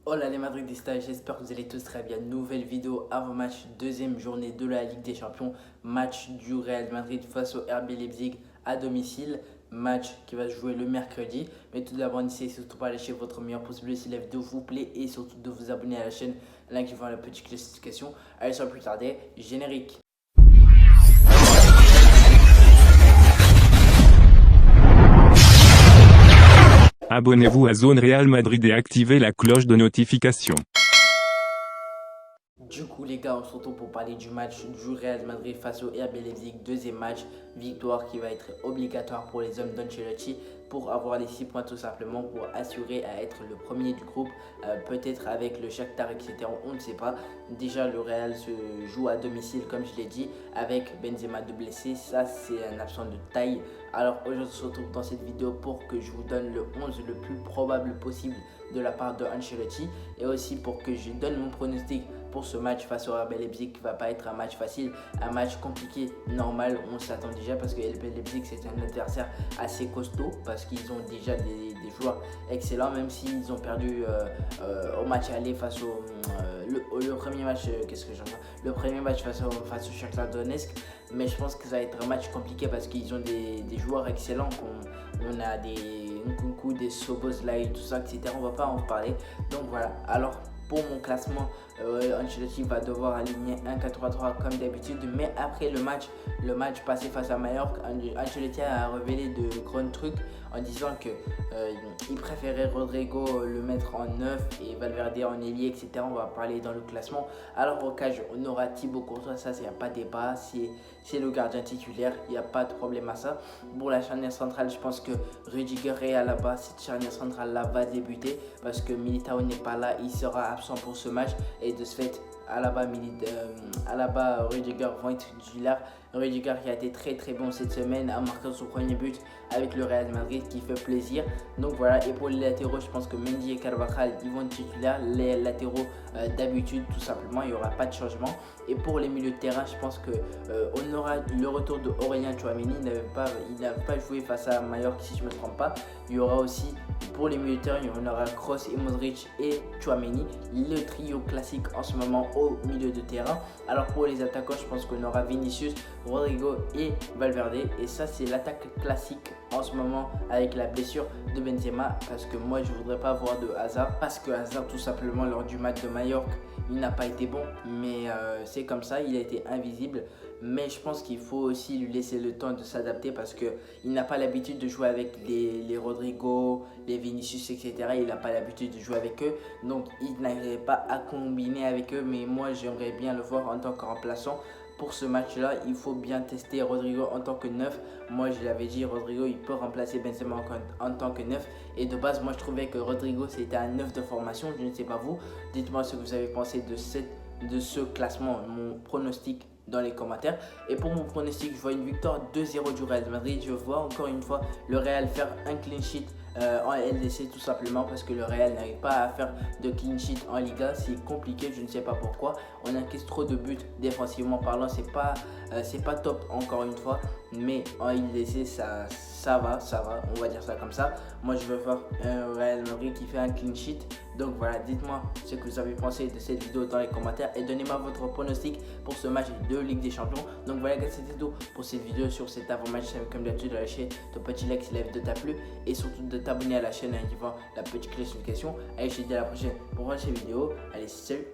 Hola les Madridistas, j'espère que vous allez tous très bien. Nouvelle vidéo avant match, deuxième journée de la Ligue des Champions. Match du Real Madrid face au RB Leipzig à domicile. Match qui va se jouer le mercredi. Mais tout d'abord, n'essayez surtout pas à lâcher votre meilleur pouce bleu si la vidéo vous plaît et surtout de vous abonner à la chaîne en activant la petite classification. Allez, sans plus tarder, générique. Abonnez-vous à Zone Real Madrid et activez la cloche de notification. Du coup les gars, on se retrouve pour parler du match du Real Madrid face au RB Leipzig. Deuxième match, victoire qui va être obligatoire pour les hommes d'Ancelotti pour avoir les 6 points tout simplement, pour assurer à être le premier du groupe, peut-être avec le Shakhtar etc. On ne sait pas. Déjà le Real se joue à domicile comme je l'ai dit, avec Benzema de blessé, ça c'est un absent de taille. Alors aujourd'hui on se retrouve dans cette vidéo pour que je vous donne le 11 le plus probable possible de la part de Ancelotti et aussi pour que je donne mon pronostic pour ce match face au RB Leipzig qui va pas être un match facile, un match compliqué, normal, on s'attend déjà parce que RB Leipzig c'est un adversaire assez costaud parce qu'ils ont déjà des joueurs excellents, même s'ils ont perdu au match aller face au le premier match, qu'est-ce que j'entends, le premier match face au Shakhtar Donetsk, mais je pense que ça va être un match compliqué parce qu'ils ont des joueurs excellents, on a des Nkunku, des Szoboszlai, tout ça, etc. On va pas en parler. Donc voilà. Alors pour mon classement, Ancelotti va devoir aligner un 4-3-3 comme d'habitude. Mais après le match passé face à Mallorca, Ancelotti a révélé de grands trucs en disant que il préférait Rodrigo le mettre en 9 et Valverde en ailier, etc. On va parler dans le classement. Alors au cage, on aura Thibaut Courtois, ça, il n'y a pas de débat. C'est le gardien titulaire, il n'y a pas de problème à ça. Pour la charnière centrale, je pense que Rudiger est à la base. Cette charnière centrale là va débuter parce que Militao n'est pas là, il sera absent pour ce match et de ce fait Alaba, Rudiger vont être titulaires. Rudiger qui a été très bon cette semaine, a marqué son premier but avec le Real Madrid qui fait plaisir. Donc voilà, et pour les latéraux, je pense que Mendy et Carvajal ils vont être titulaires. Les latéraux d'habitude tout simplement, il n'y aura pas de changement. Et pour les milieux de terrain, je pense que on aura le retour de Aurélien Tchouaméni. Il n'avait pas joué face à Mallorca si je ne me trompe pas. Il y aura aussi pour les milieux de terrain, on aura Kroos et Modric et Tchouaméni, le trio classique en ce moment au milieu de terrain. Alors pour les attaquants, je pense qu'on aura Vinicius, Rodrigo et Valverde. Et ça, c'est l'attaque classique en ce moment avec la blessure de Benzema. Parce que moi, je ne voudrais pas voir de Hazard. Parce que Hazard, tout simplement, lors du match de Mallorca, il n'a pas été bon. Mais c'est comme ça, il a été invisible. Mais je pense qu'il faut aussi lui laisser le temps de s'adapter parce qu'il n'a pas l'habitude de jouer avec les Rodrigo, les Vinicius, etc. Il n'a pas l'habitude de jouer avec eux. Donc il n'arriverait pas à combiner avec eux. Mais moi, j'aimerais bien le voir en tant que remplaçant. Pour ce match-là, il faut bien tester Rodrigo en tant que neuf. Moi, je l'avais dit, Rodrigo, il peut remplacer Benzema en tant que neuf. Et de base, moi, je trouvais que Rodrigo, c'était un neuf de formation. Je ne sais pas vous. Dites-moi ce que vous avez pensé de ce classement, mon pronostic dans les commentaires. Et pour mon pronostic, je vois une victoire 2-0 du Real Madrid. Je vois encore une fois le Real faire un clean sheet en LDC tout simplement parce que le Real n'arrive pas à faire de clean sheet en Liga. C'est compliqué, je ne sais pas pourquoi. On encaisse trop de buts défensivement parlant. C'est pas top encore une fois. Mais en LDC, ça va, on va dire ça comme ça. Moi, je veux voir un Real Madrid qui fait un clean sheet. Donc voilà, dites-moi ce que vous avez pensé de cette vidéo dans les commentaires et donnez-moi votre pronostic pour ce match de Ligue des Champions. Donc voilà, c'était tout pour cette vidéo sur cet avant-match. Comme d'habitude, de lâcher ton petit like si la vidéo t'a plu et surtout de t'abonner à la chaîne en activant la petite notification. Allez, je te dis à la prochaine pour une prochaine vidéo. Allez, salut!